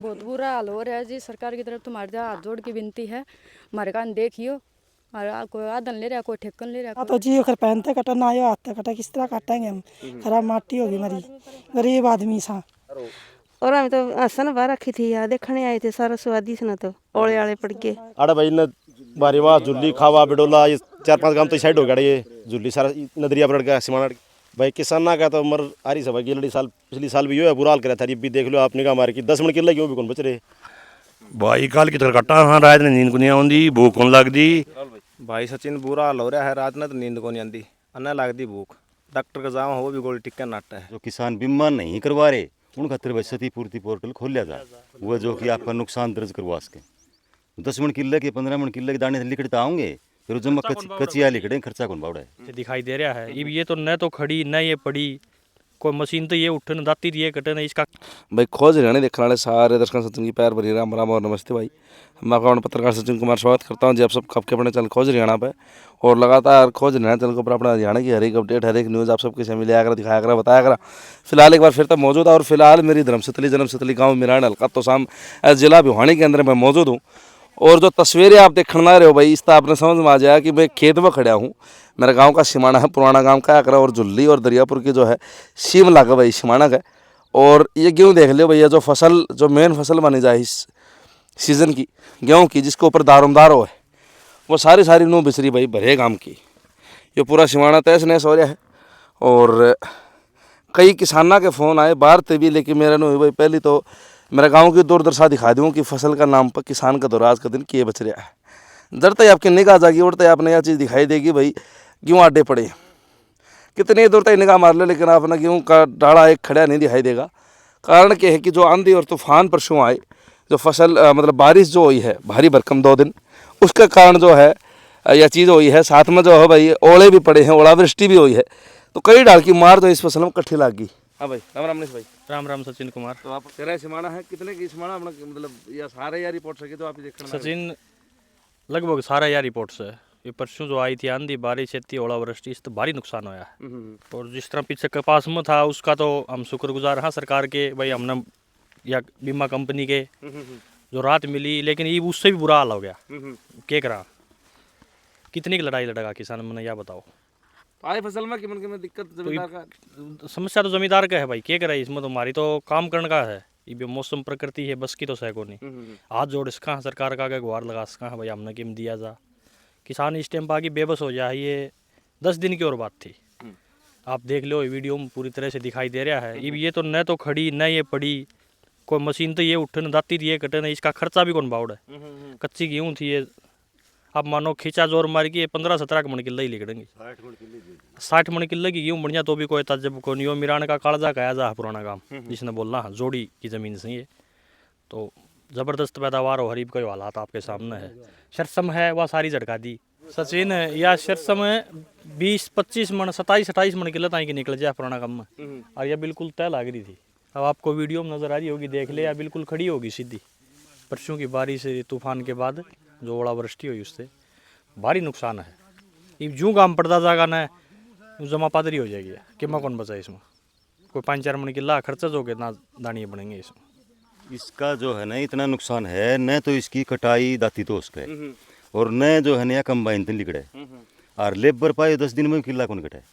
बहुत बुरा हाल हो रहा है जी। सरकार की तरफ तुम्हारे हाथ जोड़ की विनती है, हमारे कान देखियो। और कोई आदन ले रहा, कोई ठेकन ले रहा। तो जी अगर पहनते कटना आयो हाथ कटा किस तरह काटेंगे हम। खराब माटी होगी मरी, गरीब आदमी सा। और हम तो आसन बाहर रखी थी यार, देखने आए थे सारा स्वादी से ना तो ओले आले पड़ गए। अरे भाई न बारी वाह झुल्ली खावा बिडोला ये 4-5 गांव तो साइड हो गए। ये झुल्ली सारा नदरिया पर गया सिमाना भाई किसाना का तो मर आ रही सब भाई गिलड़ी साल पिछली साल भी यो है बुरा हाल करा था। ये भी देख लो आपने कहा हमारे की 10 मिनट किले क्यों भी कौन बच रहे भाई कल की तरह कट्टा हाँ रात ने नींद को नहीं आती भूख कौन लगती भाई सचिन बुरा हाल हो रहा है। रात ने तो नींद को नहीं आती, अन्ना लगती भूख। डॉक्टर का जावा हो भी गोली टिक्का नाटा है। जो किसान बीमा नहीं करवा रहे उन खातर भाई क्षतिपूर्ति पोर्टल खोल लिया था वो जो कि आपका नुकसान दर्ज करवा सके। 10 मन किले के 15 मन किले के दाने लिखते आऊंगे फिर जमा कचिया लिखड़े खर्चा कौन बावड़ा है दिखाई दे रहा है। ये तो न तो खड़ी न ये पड़ी, कोई मशीन तो ये उठन दाती ये कटन इसका भाई खोज रहने देखने वाले सारे दर्शकों सचिन की पैर भरी राम राम और नमस्ते भाई। मैं अकाउंट पत्रकार सचिन कुमार स्वागत करता हूं जी आप सब आपके अपने चैनल खोज हरियाणा पे। और लगातार खोज हरियाणा चैनल के ऊपर अपना हरियाणा की हर एक अपडेट हर एक न्यूज़ आप सबके सामने लिया करा दिखाया करा बताया करा। फिलहाल एक बार फिर तक मौजूद है और फिलहाल मेरी धर्मसतली जन्मसतली गाँव मिरान हल्का तो शाम जिला भिवानी के अंदर मैं मौजूद हूँ। और जो तस्वीरें आप देखने ना रहे हो भाई इसका आपने समझ में आ जाए कि मैं खेत में खड़ा हूँ। मेरा गांव का सीमाना है पुराना गांव का आकरा और झुल्ली और दरियापुर की जो है सीम लागा भाई सीमाना का। और ये गेहूँ देख लो भैया जो फसल जो मेन फसल बनी जाए इस सीज़न की गेहूँ की जिसके ऊपर दारोमदार हो है वो सारी नू बिसरी भाई भरे गांव की। ये पूरा सीमाना तहस नहस हो रहा है। और कई किसाना के फ़ोन आए बाहर ते भी लेकिन मेरा नो भाई पहली तो मेरे गांव की दुर्दशा दिखा दूँ कि फसल का नाम पर किसान का दौराज का दिन किए बच रहा है। जड़ते आपकी निगाह जागी उड़ते आपने यह चीज़ दिखाई देगी भाई गेहूँ आडे पड़े कितनी दूर तक निगाह मार ले लेकिन आपने गेहूँ का डाला एक खड़ा नहीं दिखाई देगा। कारण क्या है कि जो आंधी और तूफान परसों आए जो फसल मतलब बारिश जो हुई है भारी भरकम 2 दिन उसके कारण जो है यह चीज़ हुई है। साथ में जो है भाई ओले भी पड़े हैं ओलावृष्टि भी हुई है तो कई डाल की मार जो इस फसल में कट्ठी लग गई। हाँ भाई राम राम भाई। राम राम सचिन कुमार। तो आप तेरा सिमाना है कितने की सिमाना अपना मतलब या सारे या रिपोर्ट सके तो आप ही देखना सचिन लगभग सारा यार रिपोर्ट से ये परसों जो आई थी आंधी बारिश थी ओलावृष्टि इससे भारी नुकसान होया है। और जिस तरह पीछे कपास में था उसका तो हम शुक्रगुजार हाँ सरकार के भाई हमने या बीमा कंपनी के जो राहत मिली लेकिन ये उससे भी बुरा हाल हो गया। क्या करा कितनी की लड़ाई लड़ेगा किसान मैंने यह बताओ। आए फसल में किमन दिक्कत जमींदार का समस्या तो जमींदार का है भाई क्या करे इसमें तो हमारी तो काम करने का है। ये भी मौसम प्रकृति है बस की तो सह को नहीं हाथ जोड़ इसका सरकार का गुहार लगा इसका भाई हमने किम दिया जा। किसान इस टाइम पर आगे बेबस हो जाए। ये 10 दिन की और बात थी। आप देख लो वीडियो में पूरी तरह से दिखाई दे रहा है। ये तो न तो खड़ी न ये पड़ी, कोई मशीन तो ये उठन दाती ये कटन इसका खर्चा भी कौन बावड़ है। कच्ची गेहूँ थी ये आप मानो खींचा जोर मार के 15-17 मन किले ही लिखड़ेंगे। 60 मन किले की गेहूँ बढ़िया तो भी कोई तजब को नहीं हो। मिरान का कालजा कहा जा पुराना काम जिसने बोलना जोड़ी की ज़मीन से ये तो ज़बरदस्त पैदावार हो हरीब के हालात आपके सामने है। शरसम है वह सारी झटका दी सचिन या शरसम 20-25 मन 27-28 मन किले ताई की निकल जाए पुराना काम में। और यह बिल्कुल तय लग रही थी। अब आपको वीडियो में नज़र आ रही होगी देख ले या बिल्कुल खड़ी होगी सीधी। परसों की बारिश तूफान के बाद जो ओलावृष्टि हुई उससे भारी नुकसान है। ये जूँ काम पड़ता जाएगा ना जमा पादरी हो जाएगी कि मैं कौन बचा इसमें कोई 5-4 मन किला खर्चा जो के ना दानिये बनेंगे इसमें। इसका जो है ना इतना नुकसान है न तो इसकी कटाई दाती तो उसका है और न जो है ना कंबाइन तो लिकड़े और लेबर पाए 10 दिन में किला कौन कटाए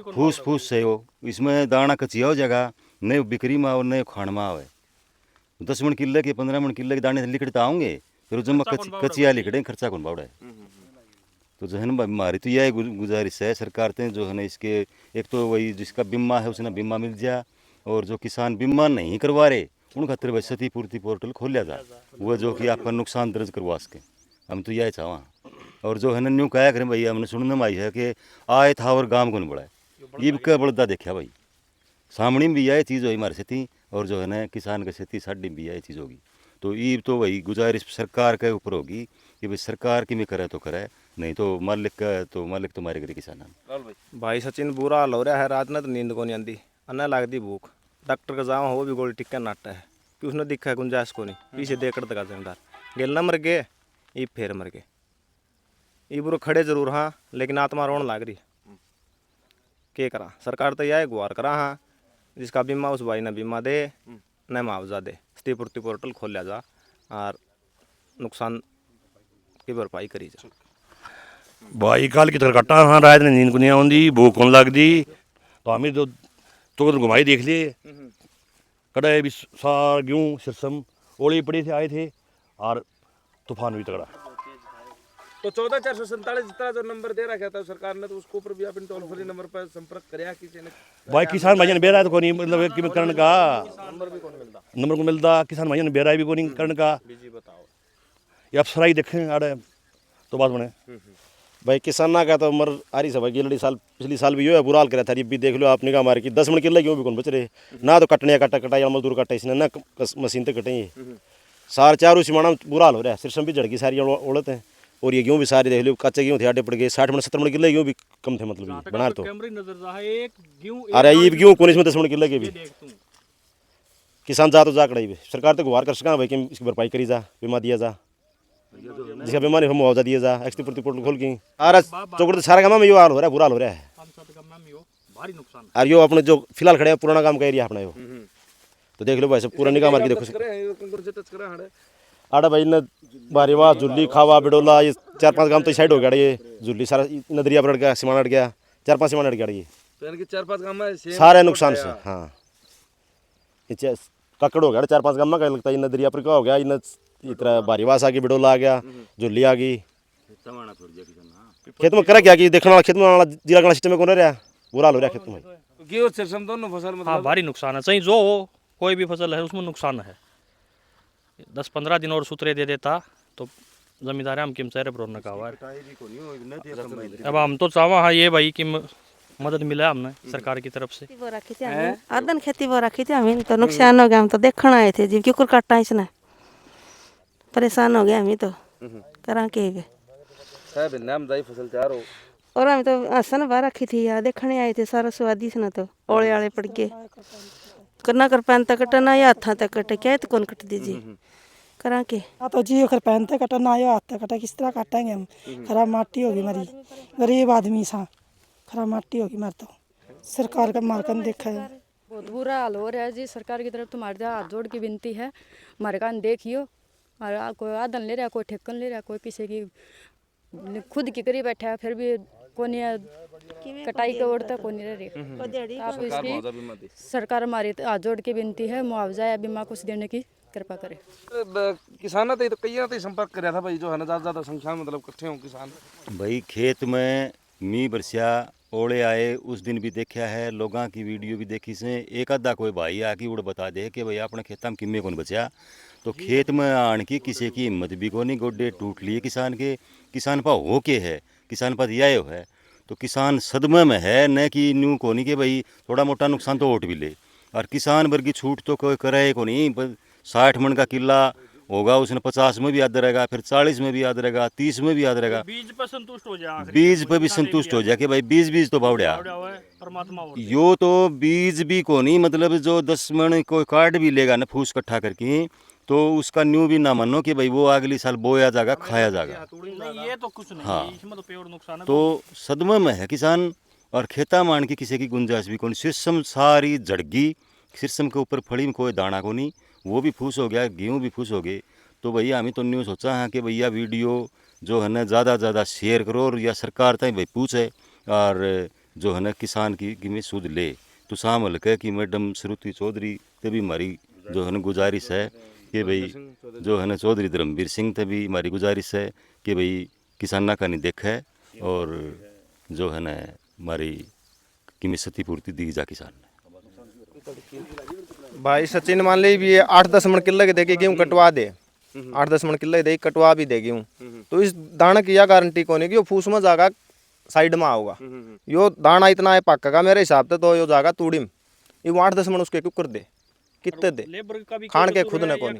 फूस फूस से हो इसमें दाना कचिया हो जाएगा न बिक्री में आओ न खाण में आवे। 10 मन किले के 15 मन किले के दाने लिकड़ते आऊँगे फिर जमा कचिया लिखड़े खर्चा कौन बावड़ा है। तो जो है ना हमारी तो यह गुजारिश है सरकार से जो है ना इसके एक तो वही जिसका बीमा है उसने बीमा मिल जाए और जो किसान बीमा नहीं करवा रहे उन खातर भाई क्षतिपूर्ति पोर्टल खोल लिया जाए वो जो कि आपका नुकसान दर्ज करवा सके। हम तो यही चाहवा और जो है ना न्यू कहा करें भाई हमने सुनने में आई है कि आए था और गाँव कौन बढ़ा है ये क्या बड़दा देखा भाई सामने भी यह चीज़ हुई हमारी खेती और जो है ना किसान की खेती साड़ी भी यह चीज़ होगी। तो ये तो वही गुजारिश सरकार के ऊपर होगी कि भाई सरकार की भी करे तो करे नहीं तो मालिक तो मारे करे किसान। भाई सचिन बुरा हाल हो रहा है। रात ने तो नींद को नहीं आती, अन्ना लगती भूख। डॉक्टर का जावा हो भी गोली टिक्का नाटा है कि उसने दिखा है गुंजाइश को नहीं पीछे देकर तक जमींदार गेलना मर गए ये फिर मर गए। ये बुरे खड़े जरूर हाँ लेकिन आत्मा रोन लाग रही क्या करा। सरकार तो यह गुहार करा हाँ जिसका बीमा उस भाई ने बीमा दे न मुआवजा दे। क्षतिपूर्ति पोर्टल खोल जा और नुकसान की भरपाई करी जा। भाई कल की तरह कट्टा हाँ रात ने नींद को नहीं आती भूख कौन लगती तो हमें तो घुमाई देख लिए कड़े भी सार गेहूँ सिरसम ओले पड़े थे आए थे और तूफान भी तगड़ा। तो 14,447 जितना जो नंबर दे रखा था सरकार ने, तो उसके ऊपर भी आपने टोल फ्री नंबर पर संपर्क कराया किसी ने? भाई किसान भाई ने बेरा तो कोनी मतलब कि करण का नंबर को मिलता किसान भाई ने बेरा भी कोनी करण का ये अफसर ही देखें आड़े तो बात बने। भाई किसाना का तो मर आ रही सब गिलड़ी साल पिछली साल भी यो है बुरा हाल करा था। भी देख लो आपने कहा हमारे की 10 मन किले क्यों भी कौन बच रहे ना, तो कटने कटा या मजदूर कटा इसने ना मशीन तक कटे सार चारों सिमाना बुरा हाल हो रहा है। सिरसम भी झड़की सारी औड़त है और ये गेहूँ भी सारे देख लो कच्चे गेहूँ थे आटे पड़ गए 60 मन 70 मन किले गेहूँ भी कम थे मतलब बना तो। अरे ये गेहूँ कौन इसमें 10 मन किले के भी किसान जा तो जा कड़ाई सरकार तो गुहार कर सका भाई कि इसकी भरपाई करी जा, बीमा दिया जा, जिसका बीमारी हो मुआवजा दिया जा, क्षतिपूर्ति पोर्टल खोल की अरे चौकड़ सारा काम में यो हाल हो रहा है, बुरा हाल हो रहा है। और यो अपने जो फिलहाल खड़े हैं पुराना काम का एरिया अपना यो तो देख लो भाई सब पुरानी काम मार के देखो आड़ा भाई न बारीवा जुल्ली खावा बिडोला ये 4-5 गांव तो साइड हो गया ये जुल्ली सारा नदरिया पर अड़ गया सीमाना अड़ गया 4-5 सीमाना अड़ गया ये तो यानी कि 4-5 गांव में सारे नुकसान से। हाँ ये ककड़ हो गया 4-5 गांव में क्या लगता है नदरिया पर क्या हो गया इन इतना बारीवास आ गई बिडोला आ गया जुल्ली आ गई खेत में करा क्या कि देखने वाला खेत में जिला गणा सिस्टम में कौन रहा बुरा हाल हो रहा खेत में गेहूं सिरसम दोनों फसल मतलब हाँ भारी नुकसान है। सही जो हो कोई भी फसल है उसमें नुकसान है। 10-15 दिन और सूत्रे दे देता तो जमींदार हम किम चेहरे पर रखा हुआ है। अब हम तो चाहवा हाँ ये भाई कि मदद मिला हमने सरकार की तरफ से। वो रखी थी हमें आदन खेती वो रखी थी हमें तो नुकसान हो गया। हम तो देखने आए थे जी क्यों काटा इसने परेशान हो गया हमें तो करा के साहब नाम दाई फसल तैयार हो और हम तो आसन बाहर रखी थी यार देखने आए थे सारा स्वादी से ना तो ओले आले पड़ गए करना कर पैन तक कटना या हाथा तक कटे क्या तो कौन कट दीजिए करा के हाँ तो जी अगर पहनते कटना आयो हाथ तक कटा किस तरह काटेंगे हम? खराब माटी होगी मरी, गरीब आदमी सा खराब माटी होगी मर तो सरकार का मारकन देखा है। बहुत बुरा हाल हो रहा है जी। सरकार की तरफ तुम्हारे हाथ जोड़ की विनती है, हमारे कान देखियो। और कोई आदन ले रहा, कोई ठेकन ले रहा, कोई किसी की खुद की करी बैठा है, फिर भी कोनी कटाई के ओर तक कोनी रही। आप इसकी सरकार हमारी हाथ जोड़ की विनती है मुआवजा या बीमा कुछ देने की कृपा करे। किसान तो कई संपर्क कराया था भाई जो है ना ज्यादा संख्या में मतलब इकट्ठे हों किसान भाई खेत में मी बरसिया ओले आए उस दिन भी देखा है लोगों की वीडियो भी देखी से एक आधा कोई भाई आके उड़ बता दे कि भाई अपने खेत में किम्मे कौन बचा तो खेत में आन की किसी की हिम्मत भी को नहीं गोड्डे टूट लिए किसान के किसान पा हो के है किसान पा दिया है तो किसान सदमे में है न कि न्यू को नहीं कि भाई थोड़ा मोटा नुकसान तो ओट भी ले और किसान वर्ग की छूट तो कोई करे को नहीं 60 मन का किला होगा उसने 50 में भी याद रहेगा फिर 40 में भी याद रहेगा 30 में भी याद रहेगा बीज पर संतुष्ट हो जाए बीज पे भी संतुष्ट हो जाए कि भाई बीज तो बावड़िया परमात्मा यो तो बीज भी को नहीं मतलब जो 10 मन कोई काट भी लेगा ना फूस इकट्ठा करके तो उसका न्यू भी ना मानो कि भाई वो अगली साल बोया जाएगा खाया जाएगा ये तो कुछ नहीं हाँ इसमें तो प्योर नुकसान है। तो सदमे में है किसान और खेता मान की किसी की गुंजाइश भी कौन सिरसम सारी झड़गी सिरसम के ऊपर फड़ी में कोई दाना को नहीं वो भी फूस हो गया गेहूँ भी फूस हो गए तो भैया हमें तो न्यू सोचा है कि भैया वीडियो जो है ना ज़्यादा शेयर करो और या सरकार तक भाई पूछे और जो है ना किसान की में सूद ले तो शामिल कह कि मैडम श्रुति चौधरी तभी हमारी जो है ना गुजारिश है कि भाई जो है ना चौधरी धर्मवीर सिंह तभी हमारी गुजारिश है कि भाई किसाना का नहीं देखा है और जो है ना हमारी की क्षतिपूर्ति दी जा किसान भाई सचिन मान ली भी 8-10 मन किले के देके गेहूँ कटवा दे 8-10 मन किले दे कटवा भी दे गेहूँ तो इस दाना की यह गारंटी कौन है कि वो फूस में जागा साइड में आओगा यो दाना इतना है पक्का मेरे हिसाब से तो यो जागा तूड़ी में ये 8-10 मन उसके कुकर दे कितने दे खान के खुद ने कौन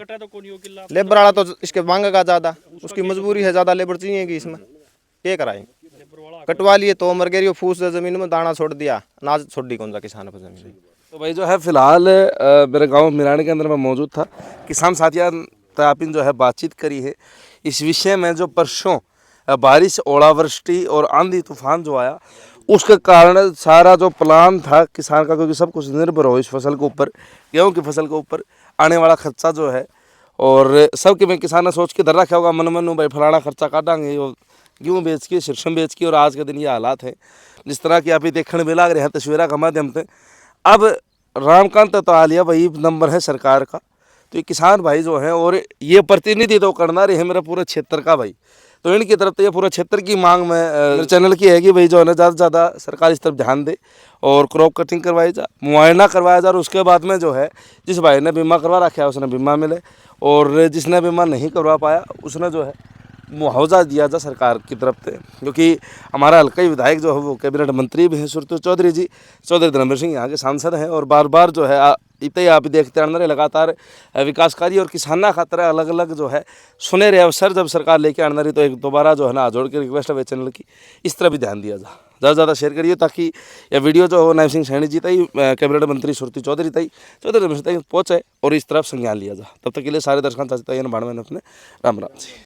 लेबर वाला तो इसके मांगेगा ज्यादा उसकी मजबूरी है ज्यादा लेबर चाहिए इसमें क्या कराएंगे कटवा लिए तो मर गई फूस जमीन में दाना छोड़ दिया अनाज छोड़ दी कौन सा किसान पर जमीन। तो भाई जो है फिलहाल मेरे गांव मिरानी के अंदर मैं मौजूद था किसान साथिया आपने जो है बातचीत करी है इस विषय में जो परसों बारिश ओलावृष्टि और आंधी तूफान जो आया उसके कारण सारा जो प्लान था किसान का क्योंकि सब कुछ निर्भर हो इस फसल के ऊपर गेहूं की फसल के ऊपर आने वाला खर्चा जो है, और सब के में किसान ने सोच के धर रखा होगा मन मन भाई फलाना खर्चा काटांगे, वो गेहूँ बेच के शीर्षम बेच के, और आज के दिन ये हालात है जिस तरह की अभी देखने में लग रहे हैं तस्वीरों के माध्यम से। अब रामकांत अतवालिया वही नंबर है सरकार का, तो ये किसान भाई जो हैं, और ये प्रतिनिधि तो करना रहे हैं मेरा पूरे क्षेत्र का भाई, तो इनकी तरफ तो ये पूरे क्षेत्र की मांग में मेरे चैनल की है कि भाई जो है ना ज़्यादा से ज़्यादा सरकार इस तरफ ध्यान दे और क्रॉप कटिंग करवाई जा, मुआयना करवाया जा, और उसके बाद में जो है जिस भाई ने बीमा करवा रखा है उसने बीमा मिले, और जिसने बीमा नहीं करवा पाया उसने जो है मुआवजा दिया जा सरकार की तरफ से। क्योंकि हमारा हल्का ही विधायक जो है वो कैबिनेट मंत्री भी हैं सुरतु चौधरी जी, चौधरी धर्मेंद्र सिंह यहाँ के सांसद हैं, और बार बार जो है इतने ही आप देखते रहना रहे लगातार विकास कार्य और किसाना खातर अलग अलग जो है सुनहरे अवसर जब सरकार लेके आना रही, तो एक दोबारा जो है ना जोड़ के रिक्वेस्ट है चैनल की इस तरह भी ध्यान दिया जा, ज़्यादा से ज़्यादा शेयर करिए ताकि यह वीडियो जो है नायब सिंह सैनी जी तई कैबिनेट मंत्री सुरती चौधरी तई तक पहुँचे और इस तरफ संज्ञान लिया जा। तब तक के लिए सारे दर्शकों चाहते हैं भाड़ में अपने राम राम जी।